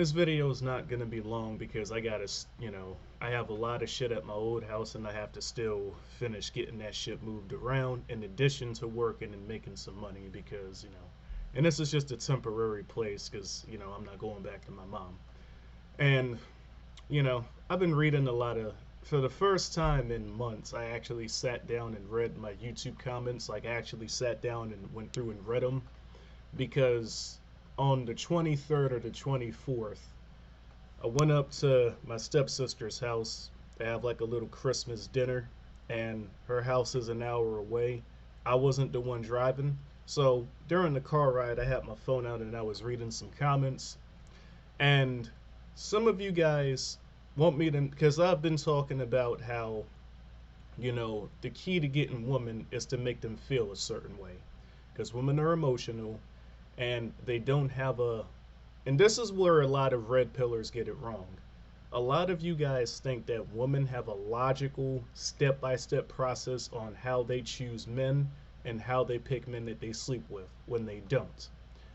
This video is not gonna be long because I have a lot of shit at my old house and I have to still finish getting that shit moved around in addition to working and making some money because, and this is just a temporary place because, I'm not going back to my mom. And, I've been reading a lot of, for the first time in months, I actually sat down and read my YouTube comments. Like, I actually sat down and went through and read them because on the 23rd or the 24th, I went up to my stepsister's house. They have like a little Christmas dinner, and her house is an hour away. I wasn't the one driving. So during the car ride, I had my phone out and I was reading some comments. And some of you guys want me to, because I've been talking about how, the key to getting women is to make them feel a certain way. Because women are emotional and they don't have and this is where a lot of red pillars get it wrong. A lot of you guys think that women have a logical step-by-step process on how they choose men and how they pick men that they sleep with, when they don't.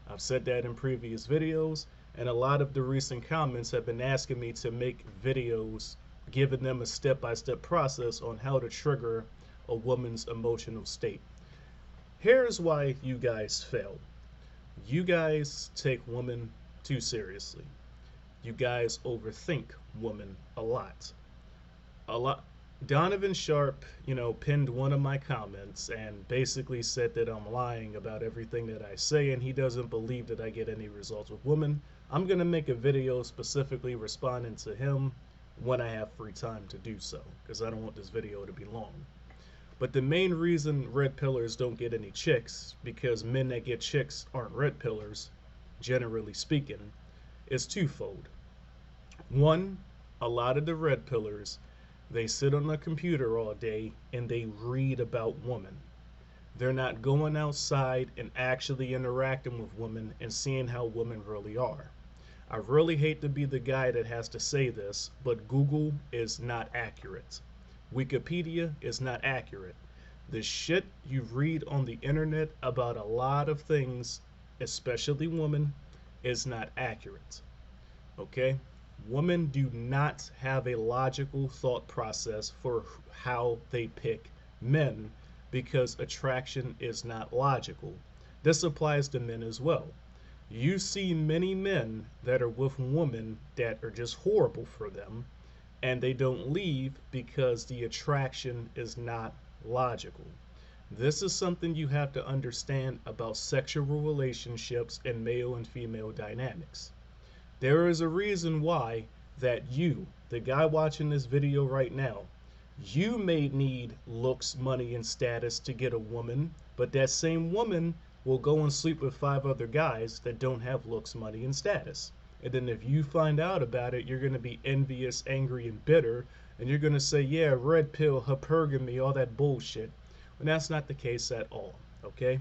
I've said that in previous videos, and a lot of the recent comments have been asking me to make videos giving them a step-by-step process on how to trigger a woman's emotional state. Here's why you guys fail. You guys take women too seriously. You guys overthink women a lot. A lot. Donovan Sharp, pinned one of my comments and basically said that I'm lying about everything that I say and he doesn't believe that I get any results with women. I'm going to make a video specifically responding to him when I have free time to do so, because I don't want this video to be long. But the main reason red pillars don't get any chicks, because men that get chicks aren't red pillars, generally speaking, is twofold. One, a lot of the red pillars, they sit on the computer all day and they read about women. They're not going outside and actually interacting with women and seeing how women really are. I really hate to be the guy that has to say this, but Google is not accurate. Wikipedia is not accurate. The shit you read on the internet about a lot of things, especially women, is not accurate. Okay? Women do not have a logical thought process for how they pick men because attraction is not logical. This applies to men as well. You see many men that are with women that are just horrible for them, and they don't leave because the attraction is not logical. This is something you have to understand about sexual relationships and male and female dynamics. There is a reason why that you, the guy watching this video right now, you may need looks, money, and status to get a woman, but that same woman will go and sleep with 5 other guys that don't have looks, money, and status. And then if you find out about it, you're going to be envious, angry, and bitter. And you're going to say, yeah, red pill, hypergamy, all that bullshit. And that's not the case at all, okay?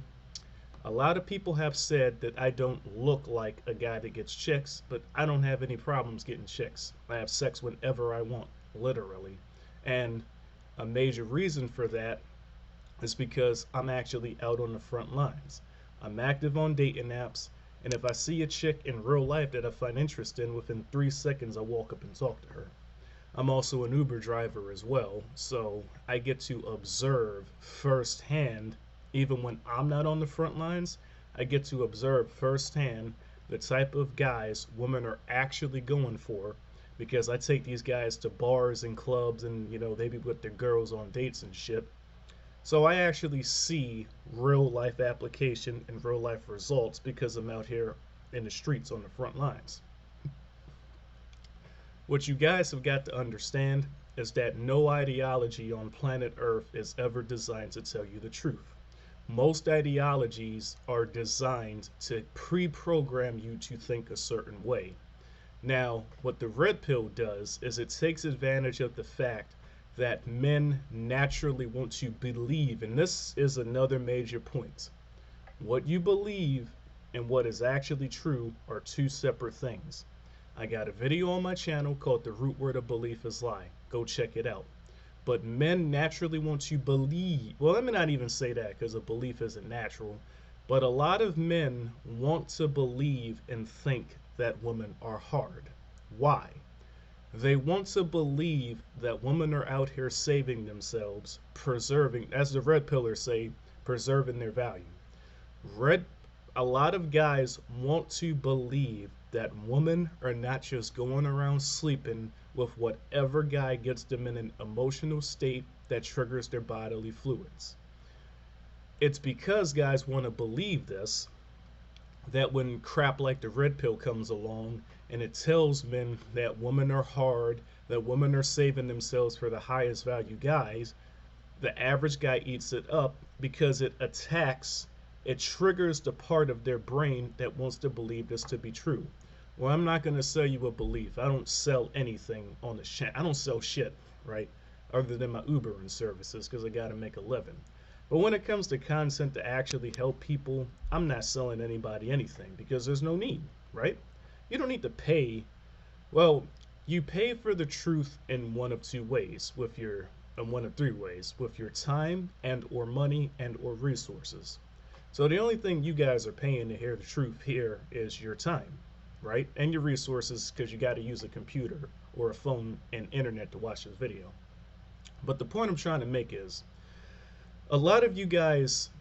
A lot of people have said that I don't look like a guy that gets chicks, but I don't have any problems getting chicks. I have sex whenever I want, literally. And a major reason for that is because I'm actually out on the front lines. I'm active on dating apps. And if I see a chick in real life that I find interest in, within 3 seconds I walk up and talk to her. I'm also an Uber driver as well, so I get to observe firsthand, even when I'm not on the front lines, I get to observe firsthand the type of guys women are actually going for, because I take these guys to bars and clubs and, they be with their girls on dates and shit. So I actually see real life application and real life results because I'm out here in the streets on the front lines. What you guys have got to understand is that no ideology on planet Earth is ever designed to tell you the truth. Most ideologies are designed to pre-program you to think a certain way. Now, what the red pill does is it takes advantage of the fact that men naturally want to believe, and this is another major point. What you believe and what is actually true are two separate things. I got a video on my channel called The Root Word of Belief is Lie. Go check it out. But men naturally want to believe. Well, let me not even say that because a belief isn't natural. But a lot of men want to believe and think that women are hard. Why? They want to believe that women are out here saving themselves, preserving, as the red pillars say, preserving their value. Red, a lot of guys want to believe that women are not just going around sleeping with whatever guy gets them in an emotional state that triggers their bodily fluids. It's because guys want to believe this that when crap like the red pill comes along and it tells men that women are hard, that women are saving themselves for the highest value guys, the average guy eats it up because it attacks, it triggers the part of their brain that wants to believe this to be true. Well, I'm not going to sell you a belief. I don't sell anything on the I don't sell shit, right? Other than my Ubering services because I got to make a living. But when it comes to content to actually help people, I'm not selling anybody anything because there's no need, right? You don't need to pay. Well, you pay for the truth in one of two ways, with your in one of three ways, with your time and or money and or resources. So the only thing you guys are paying to hear the truth here is your time, right? And your resources because you got to use a computer or a phone and internet to watch this video. But the point I'm trying to make is a lot of you guys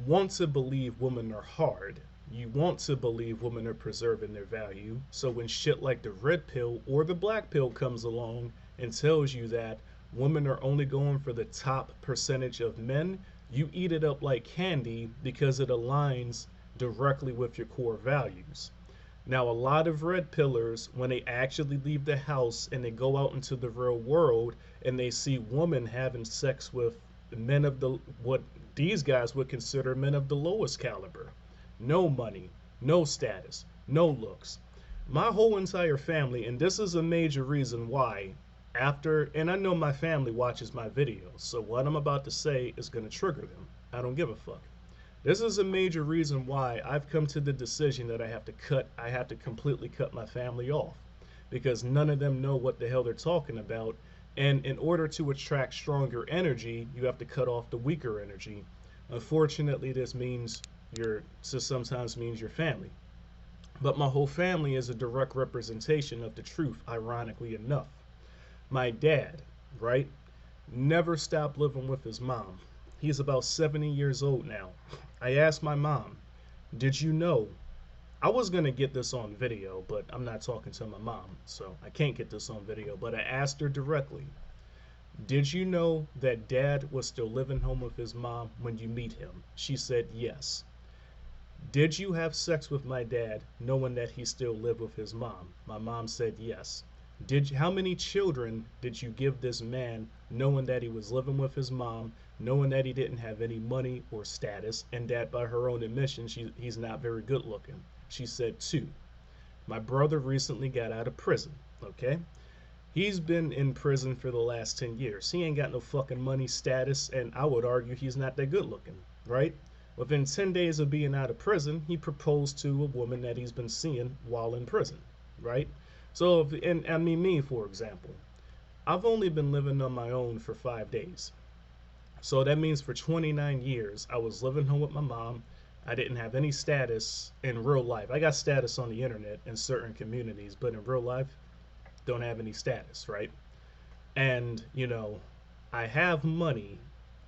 want to believe women are hard. You want to believe women are preserving their value. So when shit like the red pill or the black pill comes along and tells you that women are only going for the top percentage of men, you eat it up like candy because it aligns directly with your core values. Now, a lot of red pillars, when they actually leave the house and they go out into the real world and they see women having sex with men of the what these guys would consider men of the lowest caliber, no money, no status, no looks. My whole entire family, and this is a major reason why, after, and I know my family watches my videos, so what I'm about to say is going to trigger them. I don't give a fuck. This is a major reason why I've come to the decision that I have to completely cut my family off because none of them know what the hell they're talking about. And in order to attract stronger energy, you have to cut off the weaker energy. Unfortunately, this sometimes means your family. But my whole family is a direct representation of the truth, ironically enough. My dad, right, never stopped living with his mom. He's about 70 years old now. I asked my mom, did you know? I was going to get this on video, but I'm not talking to my mom, so I can't get this on video. But I asked her directly, did you know that dad was still living home with his mom when you meet him? She said yes. Did you have sex with my dad knowing that he still lived with his mom? My mom said yes. How many children did you give this man knowing that he was living with his mom, knowing that he didn't have any money or status, and that by her own admission he's not very good looking? She said 2. My brother recently got out of prison, okay? He's been in prison for the last 10 years. He ain't got no fucking money, status, and I would argue he's not that good looking, right? Within 10 days of being out of prison, he proposed to a woman that he's been seeing while in prison, right? So, and I mean me, for example, I've only been living on my own for 5 days. So that means for 29 years, I was living home with my mom. I didn't have any status in real life. I got status on the internet in certain communities, but in real life, don't have any status, right? And, you know, I have money.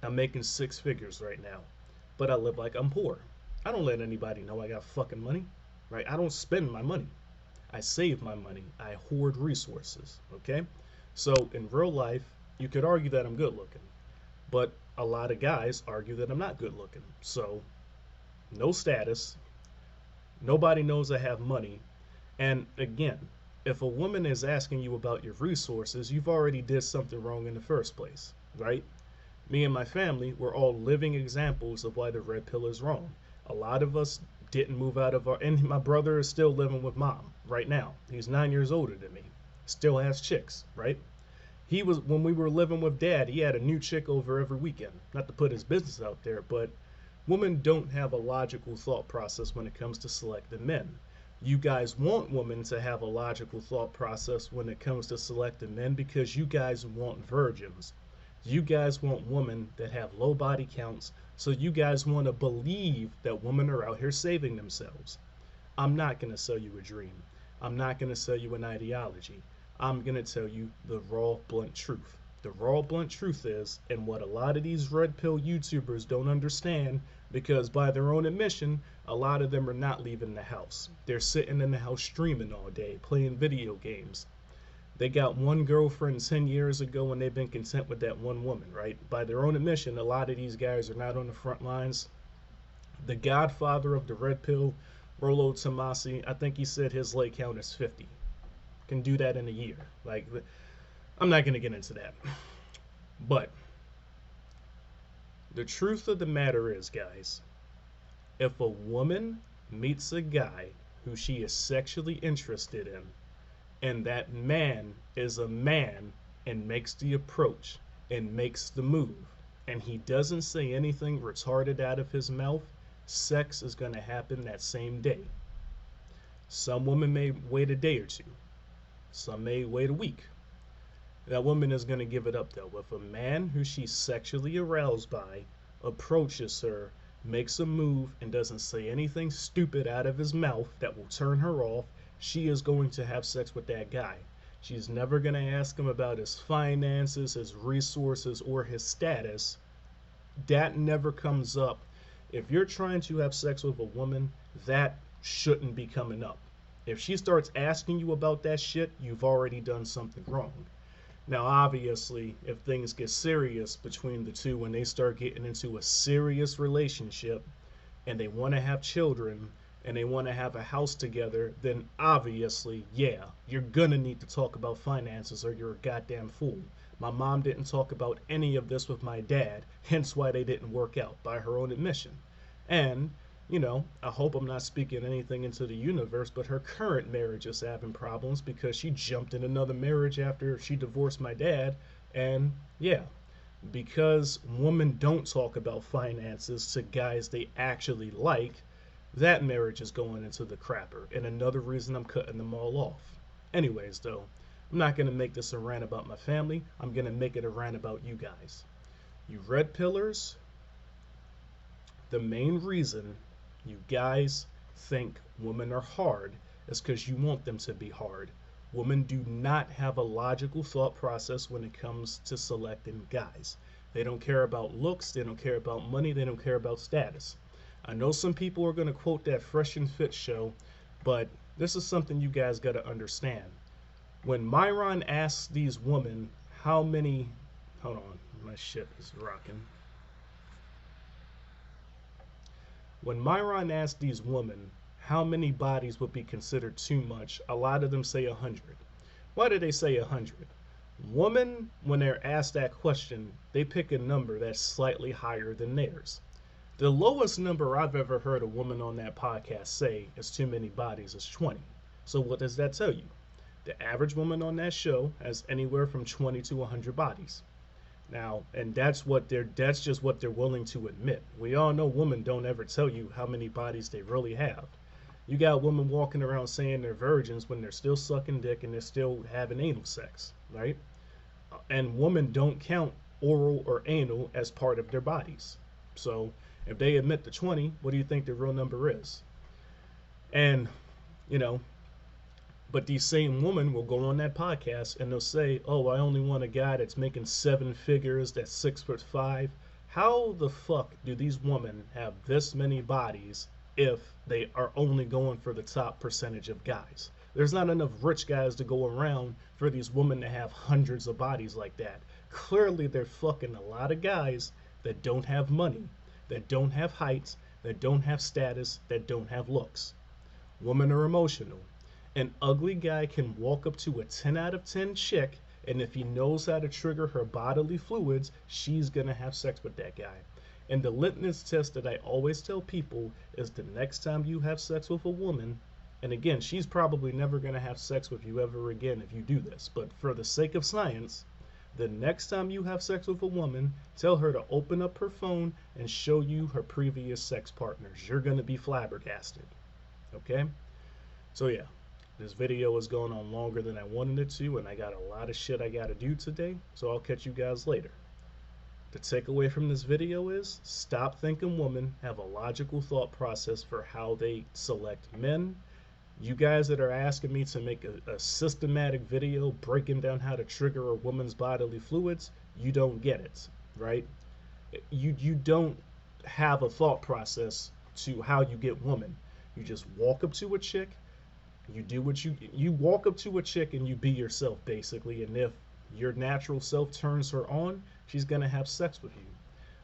I'm making 6 figures right now, but I live like I'm poor. I don't let anybody know I got fucking money, right? I don't spend my money. I save my money. I hoard resources, okay? So in real life, you could argue that I'm good looking, but a lot of guys argue that I'm not good looking. So no status, nobody knows I have money. And again, if a woman is asking you about your resources, you've already did something wrong in the first place, right? Me and my family, we're all living examples of why the red pill is wrong. A lot of us didn't move out of and my brother is still living with mom right now. He's 9 years older than me, still has chicks, right? When we were living with dad, he had a new chick over every weekend. Not to put his business out there, but women don't have a logical thought process when it comes to selecting men. You guys want women to have a logical thought process when it comes to selecting men because you guys want virgins. You guys want women that have low body counts, So you guys want to believe that women are out here saving themselves. I'm not going to sell you a dream. I'm not going to sell you an ideology. I'm going to tell you the raw, blunt truth. The raw, blunt truth is, and what a lot of these red pill YouTubers don't understand, because by their own admission, a lot of them are not leaving the house. They're sitting in the house streaming all day, playing video games. They got one girlfriend 10 years ago and they've been content with that one woman, right? By their own admission, a lot of these guys are not on the front lines. The godfather of the red pill, Rollo Tomasi, I think he said his leg count is 50. Can do that in a year. Like, I'm not going to get into that. But the truth of the matter is, guys, if a woman meets a guy who she is sexually interested in, and that man is a man and makes the approach and makes the move, and he doesn't say anything retarded out of his mouth, sex is going to happen that same day. Some women may wait a day or two. Some may wait a week. That woman is going to give it up, though. If a man who she's sexually aroused by approaches her, makes a move, and doesn't say anything stupid out of his mouth that will turn her off, she is going to have sex with that guy. She's never going to ask him about his finances, his resources, or his status. That never comes up. If you're trying to have sex with a woman, that shouldn't be coming up. If she starts asking you about that shit, you've already done something wrong. Now, obviously, if things get serious between the two, when they start getting into a serious relationship and they want to have children and they want to have a house together, then obviously, yeah, you're going to need to talk about finances or you're a goddamn fool. My mom didn't talk about any of this with my dad, hence why they didn't work out, by her own admission. And, you know, I hope I'm not speaking anything into the universe, but her current marriage is having problems because she jumped in another marriage after she divorced my dad. And yeah, because women don't talk about finances to guys they actually like, that marriage is going into the crapper. And another reason I'm cutting them all off. Anyways, though, I'm not going to make this a rant about my family. I'm going to make it a rant about you guys. You red pillars, the main reason you guys think women are hard is because you want them to be hard. Women do not have a logical thought process when it comes to selecting guys. They don't care about looks, they don't care about money, they don't care about status. I know some people are going to quote that Fresh and Fit show, but this is something you guys got to understand. When Myron asks these women how many... Hold on, my shit is rocking. When Myron asked these women how many bodies would be considered too much, a lot of them say 100. Why do they say 100? Women, when they're asked that question, they pick a number that's slightly higher than theirs. The lowest number I've ever heard a woman on that podcast say is too many bodies is 20. So what does that tell you? The average woman on that show has anywhere from 20 to 100 bodies. Now, and that's just what they're willing to admit. We all know women don't ever tell you how many bodies they really have. You got women walking around saying they're virgins when they're still sucking dick and they're still having anal sex, right? And women don't count oral or anal as part of their bodies. So if they admit to 20, what do you think the real number is? And, you know, but these same women will go on that podcast and they'll say, oh, I only want a guy that's making 7 figures, that's 6'5". How the fuck do these women have this many bodies if they are only going for the top percentage of guys? There's not enough rich guys to go around for these women to have hundreds of bodies like that. Clearly, they're fucking a lot of guys that don't have money, that don't have heights, that don't have status, that don't have looks. Women are emotional. An ugly guy can walk up to a 10 out of 10 chick, and if he knows how to trigger her bodily fluids, she's gonna have sex with that guy. And the litmus test that I always tell people is the next time you have sex with a woman, and again, she's probably never gonna have sex with you ever again if you do this, but for the sake of science, the next time you have sex with a woman, tell her to open up her phone and show you her previous sex partners. You're gonna be flabbergasted, okay? So yeah. This video is going on longer than I wanted it to, and I got a lot of shit I gotta do today, so I'll catch you guys later. The takeaway from this video is stop thinking women have a logical thought process for how they select men. You guys that are asking me to make a systematic video breaking down how to trigger a woman's bodily fluids, you don't get it, right? You don't have a thought process to how you get women. You just walk up to a chick, you do what you walk up to a chick and you be yourself basically, and if your natural self turns her on, she's gonna have sex with you.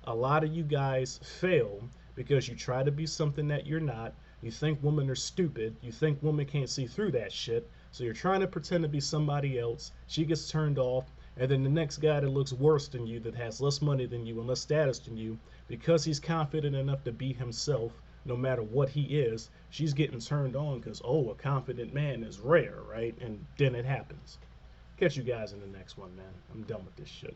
A lot of you guys fail because you try to be something that you're not. You think women are stupid. You think women can't see through that shit. So you're trying to pretend to be somebody else. She gets turned off. And then the next guy that looks worse than you, that has less money than you and less status than you, because he's confident enough to be himself, no matter what he is, she's getting turned on because, oh, a confident man is rare, right? And then it happens. Catch you guys in the next one, man. I'm done with this shit.